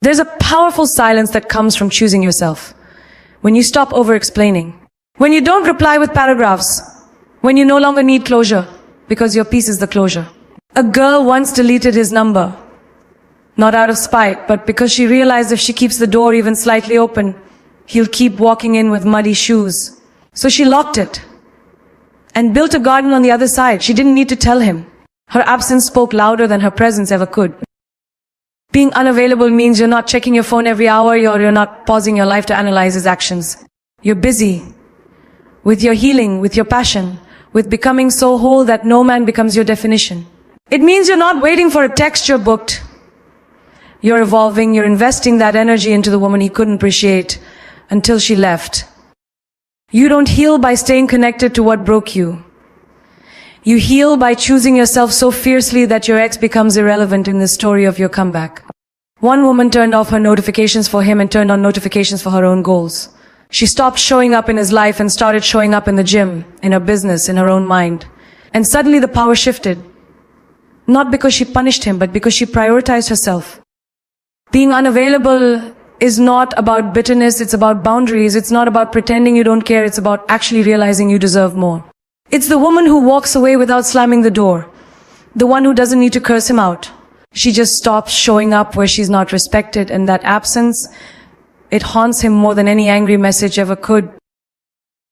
There's a powerful silence that comes from choosing yourself. When you stop over-explaining. When you don't reply with paragraphs. When you no longer need closure, because your peace is the closure. A girl once deleted his number. Not out of spite, but because she realized if she keeps the door even slightly open, he'll keep walking in with muddy shoes. So she locked it. And built a garden on the other side. She didn't need to tell him. Her absence spoke louder than her presence ever could. Being unavailable means you're not checking your phone every hour, or you're not pausing your life to analyze his actions. You're busy with your healing, with your passion, with becoming so whole that no man becomes your definition. It means you're not waiting for a text you're booked. You're evolving, you're investing that energy into the woman he couldn't appreciate until she left. You don't heal by staying connected to what broke you. You heal by choosing yourself so fiercely that your ex becomes irrelevant in the story of your comeback. One woman turned off her notifications for him and turned on notifications for her own goals. She stopped showing up in his life and started showing up in the gym, in her business, in her own mind. And suddenly the power shifted. Not because she punished him, but because she prioritized herself. Being unavailable is not about bitterness, it's about boundaries. It's not about pretending you don't care, it's about actually realizing you deserve more. It's the woman who walks away without slamming the door. The one who doesn't need to curse him out. She just stops showing up where she's not respected, and that absence, it haunts him more than any angry message ever could.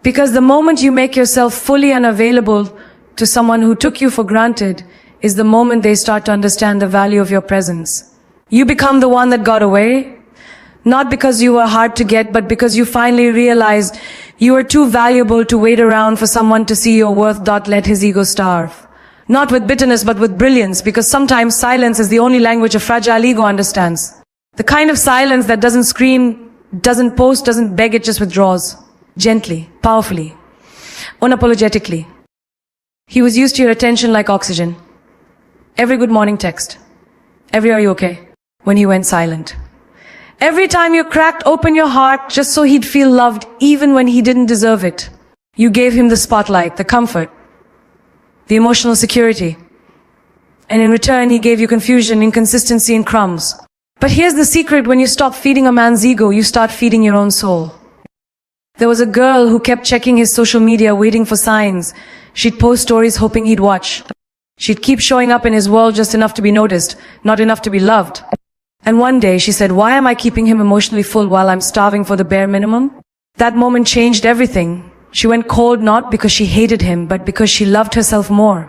Because the moment you make yourself fully unavailable to someone who took you for granted is the moment they start to understand the value of your presence. You become the one that got away, not because you were hard to get, but because you finally realized you were too valuable to wait around for someone to see your worth. Let his ego starve. Not with bitterness, but with brilliance, because sometimes silence is the only language a fragile ego understands. The kind of silence that doesn't scream, doesn't post, doesn't beg, it just withdraws. Gently, powerfully, unapologetically. He was used to your attention like oxygen. Every good morning text. Every "are you okay?" when he went silent. Every time you cracked open your heart just so he'd feel loved even when he didn't deserve it. You gave him the spotlight, the comfort, the emotional security. And in return, he gave you confusion, inconsistency, and crumbs. But here's the secret: when you stop feeding a man's ego, you start feeding your own soul. There was a girl who kept checking his social media, waiting for signs. She'd post stories hoping he'd watch. She'd keep showing up in his world just enough to be noticed, not enough to be loved. And one day she said, "Why am I keeping him emotionally full while I'm starving for the bare minimum?" That moment changed everything. She went cold not because she hated him, but because she loved herself more.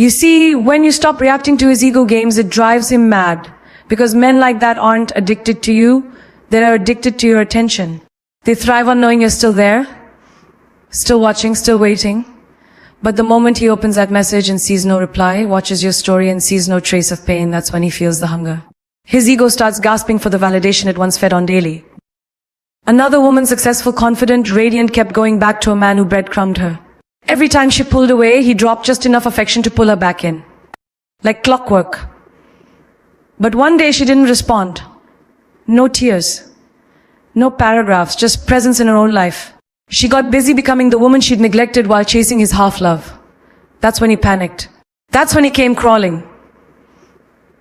You see, when you stop reacting to his ego games, it drives him mad. Because men like that aren't addicted to you, they're addicted to your attention. They thrive on knowing you're still there, still watching, still waiting. But the moment he opens that message and sees no reply, watches your story and sees no trace of pain, that's when he feels the hunger. His ego starts gasping for the validation it once fed on daily. Another woman, successful, confident, radiant, kept going back to a man who breadcrumbed her. Every time she pulled away, he dropped just enough affection to pull her back in. Like clockwork. But one day she didn't respond. No tears. No paragraphs, just presence in her own life. She got busy becoming the woman she'd neglected while chasing his half-love. That's when he panicked. That's when he came crawling.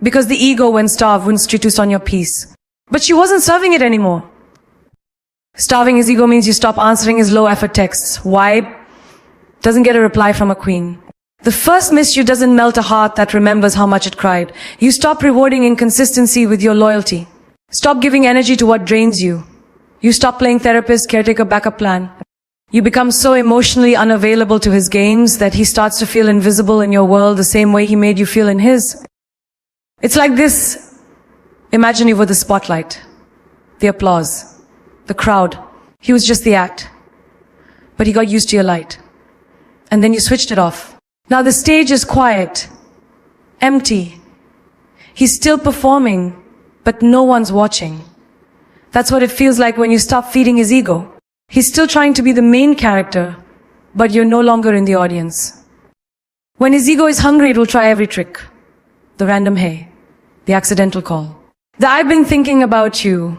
Because the ego, when starved, wouldn't treat on your peace. But she wasn't serving it anymore. Starving his ego means you stop answering his low-effort texts. Why? Doesn't get a reply from a queen. The first miss you doesn't melt a heart that remembers how much it cried. You stop rewarding inconsistency with your loyalty. Stop giving energy to what drains you. You stop playing therapist, caretaker, backup plan. You become so emotionally unavailable to his games that he starts to feel invisible in your world the same way he made you feel in his. It's like this. Imagine you were the spotlight, the applause, the crowd. He was just the act. But he got used to your light. And then you switched it off. Now the stage is quiet, empty. He's still performing, but no one's watching. That's what it feels like when you stop feeding his ego. He's still trying to be the main character, but you're no longer in the audience. When his ego is hungry, it will try every trick. The random hey, the accidental call. The "I've been thinking about you."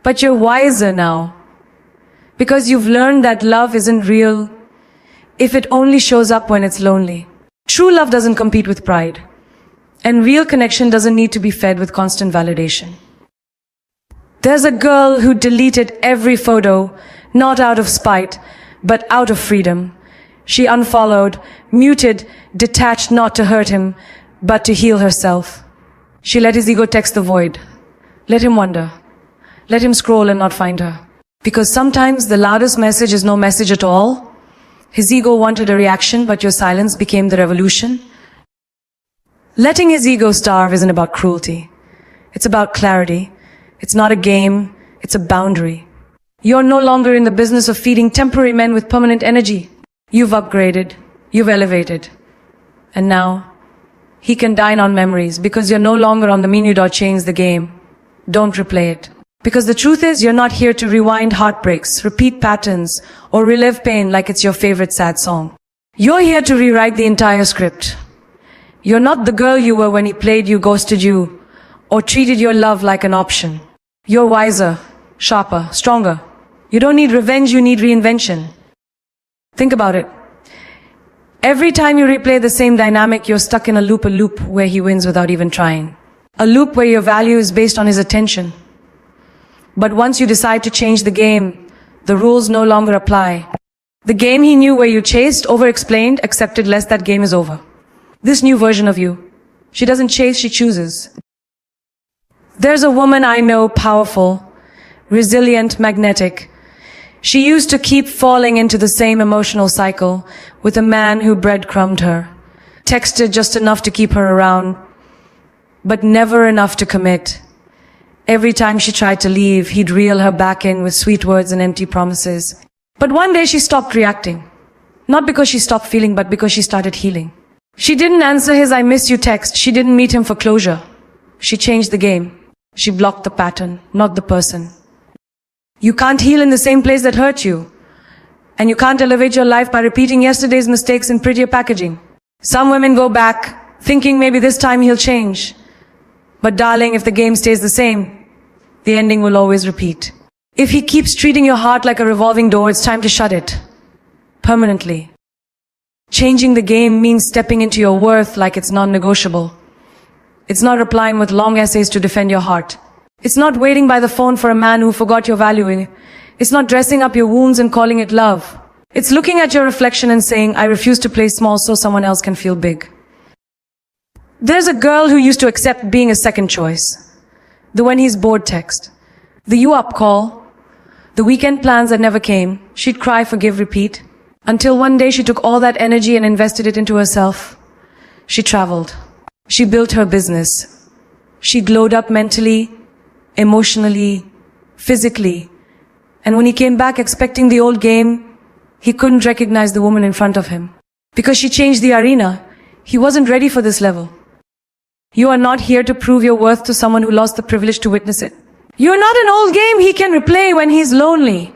But you're wiser now. Because you've learned that love isn't real if it only shows up when it's lonely. True love doesn't compete with pride. And real connection doesn't need to be fed with constant validation. There's a girl who deleted every photo, not out of spite, but out of freedom. She unfollowed, muted, detached not to hurt him, but to heal herself. She let his ego text the void. Let him wonder. Let him scroll and not find her. Because sometimes the loudest message is no message at all. His ego wanted a reaction, but your silence became the revolution. Letting his ego starve isn't about cruelty. It's about clarity. It's not a game, it's a boundary. You're no longer in the business of feeding temporary men with permanent energy. You've upgraded, you've elevated. And now, he can dine on memories because you're no longer on the menu. Change the game. Don't replay it. Because the truth is, you're not here to rewind heartbreaks, repeat patterns, or relive pain like it's your favorite sad song. You're here to rewrite the entire script. You're not the girl you were when he played you, ghosted you, or treated your love like an option. You're wiser, sharper, stronger. You don't need revenge, you need reinvention. Think about it. Every time you replay the same dynamic, you're stuck in a loop where he wins without even trying. A loop where your value is based on his attention. But once you decide to change the game, the rules no longer apply. The game he knew where you chased, over-explained, accepted less, that game is over. This new version of you, she doesn't chase, she chooses. There's a woman I know, powerful, resilient, magnetic. She used to keep falling into the same emotional cycle with a man who breadcrumbed her, texted just enough to keep her around, but never enough to commit. Every time she tried to leave, he'd reel her back in with sweet words and empty promises. But one day she stopped reacting. Not because she stopped feeling, but because she started healing. She didn't answer his "I miss you" text. She didn't meet him for closure. She changed the game. She blocked the pattern, not the person. You can't heal in the same place that hurt you. And you can't elevate your life by repeating yesterday's mistakes in prettier packaging. Some women go back, thinking maybe this time he'll change. But darling, if the game stays the same, the ending will always repeat. If he keeps treating your heart like a revolving door, it's time to shut it. Permanently. Changing the game means stepping into your worth like it's non-negotiable. It's not replying with long essays to defend your heart. It's not waiting by the phone for a man who forgot your value. It's not dressing up your wounds and calling it love. It's looking at your reflection and saying, I refuse to play small so someone else can feel big. There's a girl who used to accept being a second choice. The when he's bored text. The you up call. The weekend plans that never came. She'd cry, forgive, repeat. Until one day she took all that energy and invested it into herself. She traveled. She built her business. She glowed up mentally, emotionally, physically. And when he came back expecting the old game, he couldn't recognize the woman in front of him. Because she changed the arena. He wasn't ready for this level. You are not here to prove your worth to someone who lost the privilege to witness it. You're not an old game he can replay when he's lonely.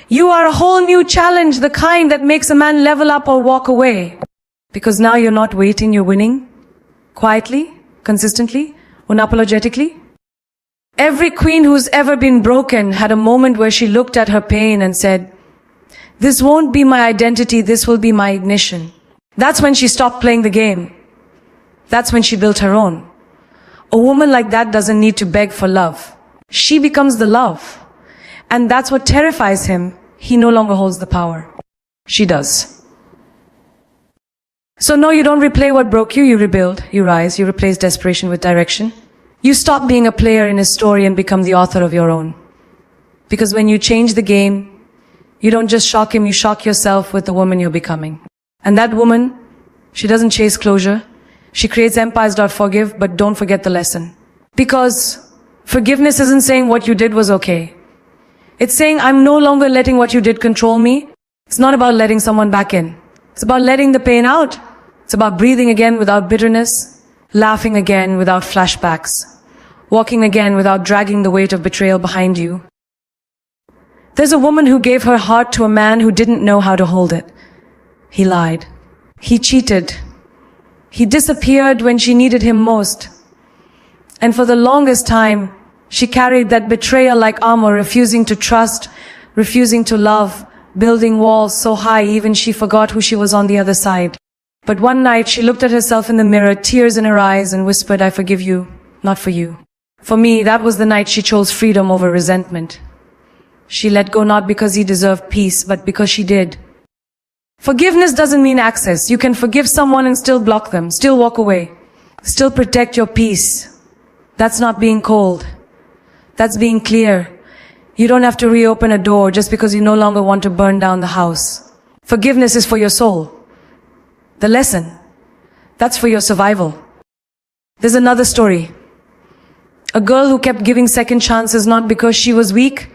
You are a whole new challenge, the kind that makes a man level up or walk away. Because now you're not waiting, you're winning. Quietly, consistently, unapologetically. Every queen who's ever been broken had a moment where she looked at her pain and said, this won't be my identity, this will be my ignition. That's when she stopped playing the game. That's when she built her own. A woman like that doesn't need to beg for love. She becomes the love. And that's what terrifies him. He no longer holds the power. She does. So no, you don't replay what broke you, you rebuild, you rise, you replace desperation with direction. You stop being a player in his story and become the author of your own. Because when you change the game, you don't just shock him, you shock yourself with the woman you're becoming. And that woman, she doesn't chase closure. She creates empires. Forgive, but don't forget the lesson. Because forgiveness isn't saying what you did was okay. It's saying I'm no longer letting what you did control me. It's not about letting someone back in. It's about letting the pain out. It's about breathing again without bitterness, laughing again without flashbacks, walking again without dragging the weight of betrayal behind you. There's a woman who gave her heart to a man who didn't know how to hold it. He lied. He cheated. He disappeared when she needed him most. And for the longest time, she carried that betrayal like armor, refusing to trust, refusing to love, building walls so high even she forgot who she was on the other side. But one night she looked at herself in the mirror, tears in her eyes, and whispered, "I forgive you, not for you." For me, that was the night she chose freedom over resentment. She let go not because he deserved peace, but because she did. Forgiveness doesn't mean access. You can forgive someone and still block them, still walk away, still protect your peace. That's not being cold. That's being clear. You don't have to reopen a door just because you no longer want to burn down the house. Forgiveness is for your soul. The lesson, that's for your survival. There's another story. A girl who kept giving second chances not because she was weak,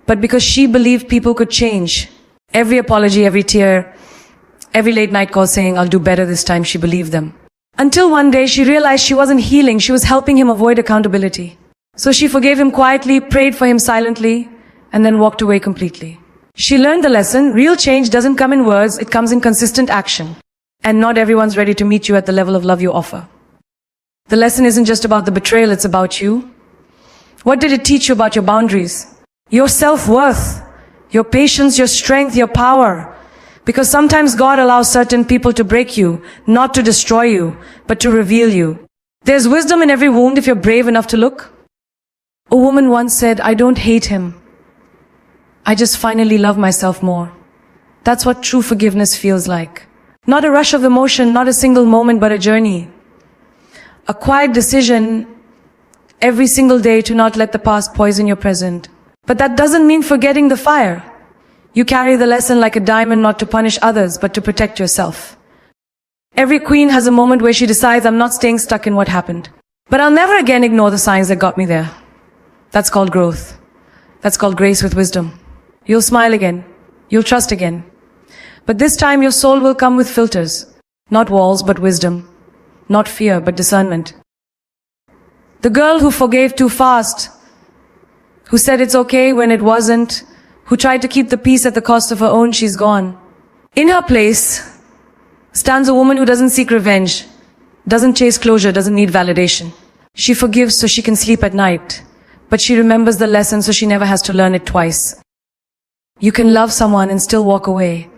but because she believed people could change. Every apology, every tear, every late night call saying, "I'll do better this time," she believed them. Until one day she realized she wasn't healing, she was helping him avoid accountability. So she forgave him quietly, prayed for him silently, and then walked away completely. She learned the lesson: real change doesn't come in words, it comes in consistent action. And not everyone's ready to meet you at the level of love you offer. The lesson isn't just about the betrayal, it's about you. What did it teach you about your boundaries? Your self-worth, your patience, your strength, your power. Because sometimes God allows certain people to break you, not to destroy you, but to reveal you. There's wisdom in every wound if you're brave enough to look. A woman once said, "I don't hate him. I just finally love myself more." That's what true forgiveness feels like. Not a rush of emotion, not a single moment, but a journey. A quiet decision every single day to not let the past poison your present. But that doesn't mean forgetting the fire. You carry the lesson like a diamond, not to punish others, but to protect yourself. Every queen has a moment where she decides, "I'm not staying stuck in what happened. But I'll never again ignore the signs that got me there." That's called growth. That's called grace with wisdom. You'll smile again. You'll trust again. But this time your soul will come with filters. Not walls, but wisdom. Not fear, but discernment. The girl who forgave too fast, who said it's okay when it wasn't, who tried to keep the peace at the cost of her own, she's gone. In her place stands a woman who doesn't seek revenge, doesn't chase closure, doesn't need validation. She forgives so she can sleep at night, but she remembers the lesson so she never has to learn it twice. You can love someone and still walk away.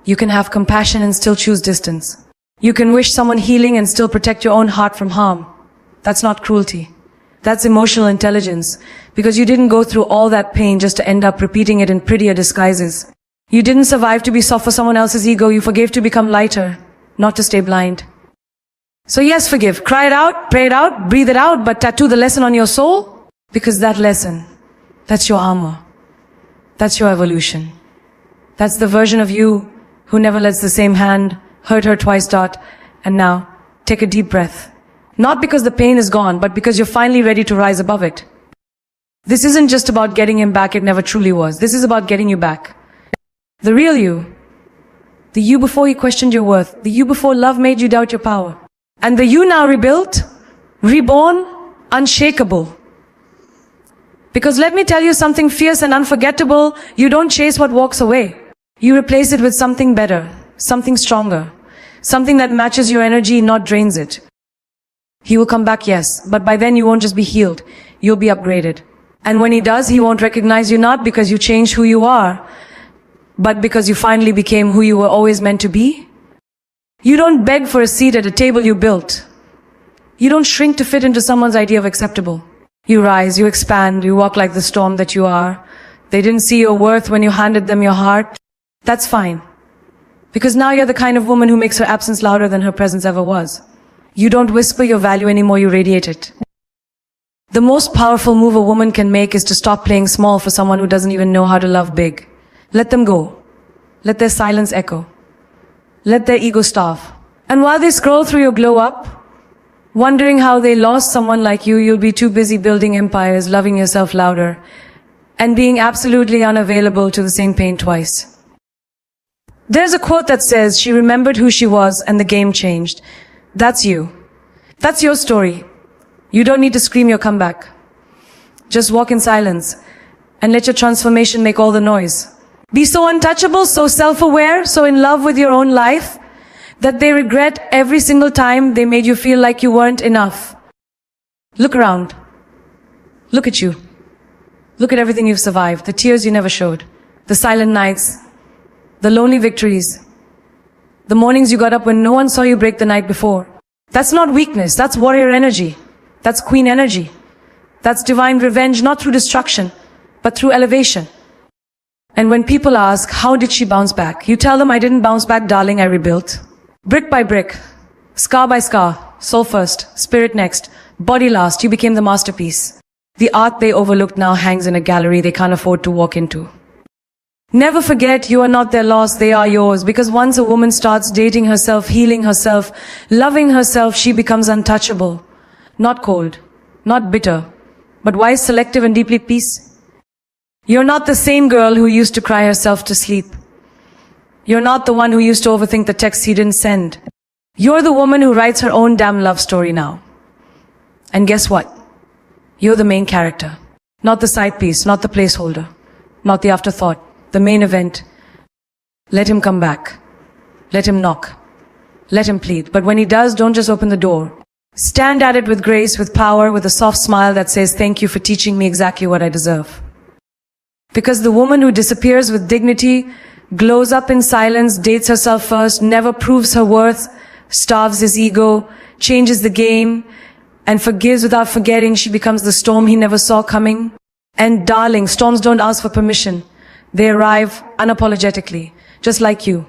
You can have compassion and still choose distance. You can wish someone healing and still protect your own heart from harm. That's not cruelty. That's emotional intelligence, because you didn't go through all that pain just to end up repeating it in prettier disguises. You didn't survive to be soft for someone else's ego. You forgave to become lighter, not to stay blind. So yes, forgive. Cry it out, pray it out, breathe it out, but tattoo the lesson on your soul, because that lesson, that's your armor. That's your evolution. That's the version of you who never lets the same hand hurt her twice. And now, take a deep breath. Not because the pain is gone, but because you're finally ready to rise above it. This isn't just about getting him back, it never truly was. This is about getting you back. The real you. The you before he questioned your worth. The you before love made you doubt your power. And the you now rebuilt, reborn, unshakable. Because let me tell you something fierce and unforgettable, you don't chase what walks away. You replace it with something better, something stronger, something that matches your energy, not drains it. He will come back, yes, but by then you won't just be healed, you'll be upgraded. And when he does, he won't recognize you not because you changed who you are, but because you finally became who you were always meant to be. You don't beg for a seat at a table you built. You don't shrink to fit into someone's idea of acceptable. You rise, you expand, you walk like the storm that you are. They didn't see your worth when you handed them your heart. That's fine. Because now you're the kind of woman who makes her absence louder than her presence ever was. You don't whisper your value anymore, you radiate it. The most powerful move a woman can make is to stop playing small for someone who doesn't even know how to love big. Let them go. Let their silence echo. Let their ego starve. And while they scroll through your glow up, wondering how they lost someone like you, you'll be too busy building empires, loving yourself louder, and being absolutely unavailable to the same pain twice. There's a quote that says, "She remembered who she was and the game changed." That's you. That's your story. You don't need to scream your comeback. Just walk in silence and let your transformation make all the noise. Be so untouchable, so self-aware, so in love with your own life that they regret every single time they made you feel like you weren't enough. Look around. Look at you. Look at everything you've survived, the tears you never showed, the silent nights, the lonely victories, The mornings you got up when no one saw you break the night before. That's not weakness, that's warrior energy. That's queen energy. That's divine revenge, not through destruction, but through elevation. And when people ask, how did she bounce back? You tell them, I didn't bounce back, darling, I rebuilt. Brick by brick, scar by scar, soul first, spirit next, body last, you became the masterpiece. The art they overlooked now hangs in a gallery they can't afford to walk into. Never forget, you are not their loss, they are yours. Because once a woman starts dating herself, healing herself, loving herself, she becomes untouchable. Not cold, not bitter, but wise, selective, and deeply peace. You're not the same girl who used to cry herself to sleep. You're not the one who used to overthink the texts he didn't send. You're the woman who writes her own damn love story now. And guess what? You're the main character. Not the side piece, not the placeholder, not the afterthought, the main event. Let him come back. Let him knock. Let him plead. But when he does, don't just open the door. Stand at it with grace, with power, with a soft smile that says, thank you for teaching me exactly what I deserve. Because the woman who disappears with dignity, glows up in silence, dates herself first, never proves her worth, starves his ego, changes the game, and forgives without forgetting, she becomes the storm he never saw coming. And darling, storms don't ask for permission. They arrive unapologetically, just like you.